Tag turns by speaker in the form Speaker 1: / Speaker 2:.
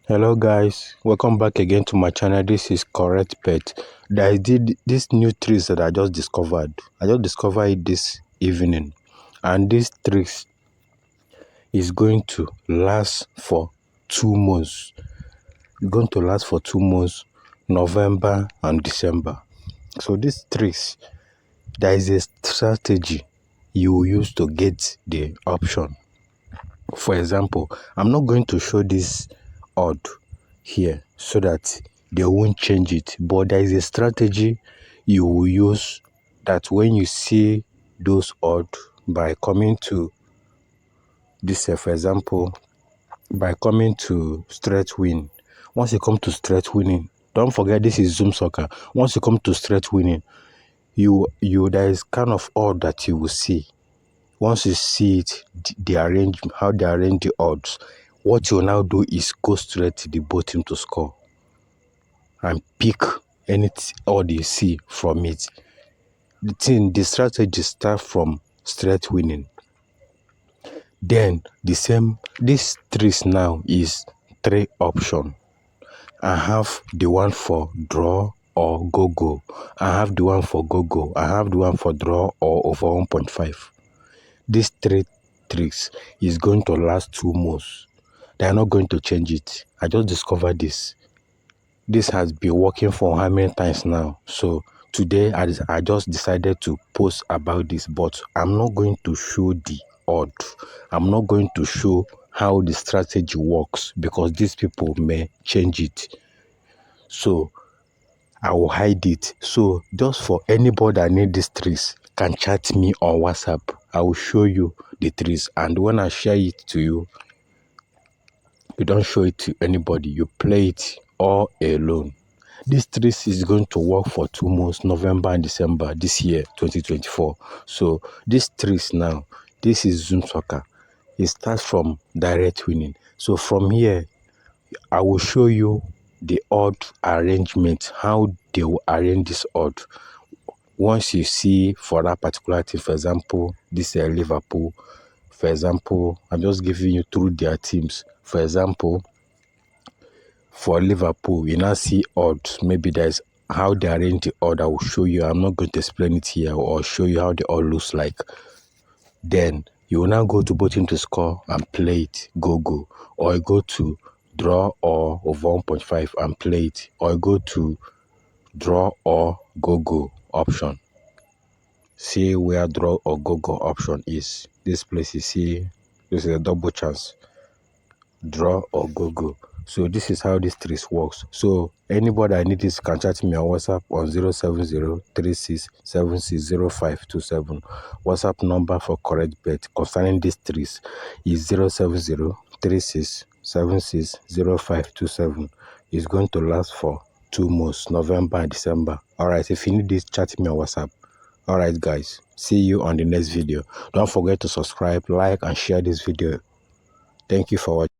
Speaker 1: Hello guys, welcome back again to my channel. This is Correct Pet. There is this new trees that I just discovered. I just discovered it this evening, and this trees is going to last for 2 months. It's going to last for 2 months, November and December. So this trees, there is a strategy you will use to get the option. For example, I'm not going to show this odd here so that they won't change it, but there is a strategy you will use that when you see those odd, by coming to this, for example, by coming to straight win. Once you come to straight winning, don't forget this is Zoom Soccer. Once you come to straight winning, you there is kind of odd that you will see. Once you see it, how they arrange the odds, what you now do is go straight to the bottom to score and pick any odd you see from it. The strategy starts from straight winning. Then this trees now is 3 options. I have the one for draw or go. I have the one for go. I have the one for draw or over 1.5. These 3 tricks is going to last 2 months. They are not going to change it. I just discovered this. This has been working for how many times now? So today I just decided to post about this, but I'm not going to show the odd. I'm not going to show how the strategy works because these people may change it. So I will hide it. So just for anybody that need these tricks can chat me on WhatsApp. I will show you the trees, and when I share it to you, you don't show it to anybody. You play it all alone. This trees is going to work for 2 months, November and December this year, 2024. So this trees now, this is Zoom Soccer. It starts from direct winning. So from here, I will show you the odd arrangement, how they will arrange this odd. Once you see for that particular team, for example, this is Liverpool. For example, I'm just giving you through their teams. For example, for Liverpool, you now see odds. Maybe there's how they arrange the odd. I will show you. I'm not going to explain it here or show you how the odd looks like. Then you will now go to bottom to score and play it, go. Or go to draw or over 1.5 and play it. Or go to draw or go option. See where draw or go option is. This place you see, this is a double chance. Draw or go. So this is how this trees works. So anybody I need this can chat me on WhatsApp on 07036760527. WhatsApp number for Correct Bet concerning these trees is 07036760527. It's going to last for 2 months, November and December. Alright, if you need this, chat me on WhatsApp. Alright guys, see you on the next video. Don't forget to subscribe, like and share this video. Thank you for watching.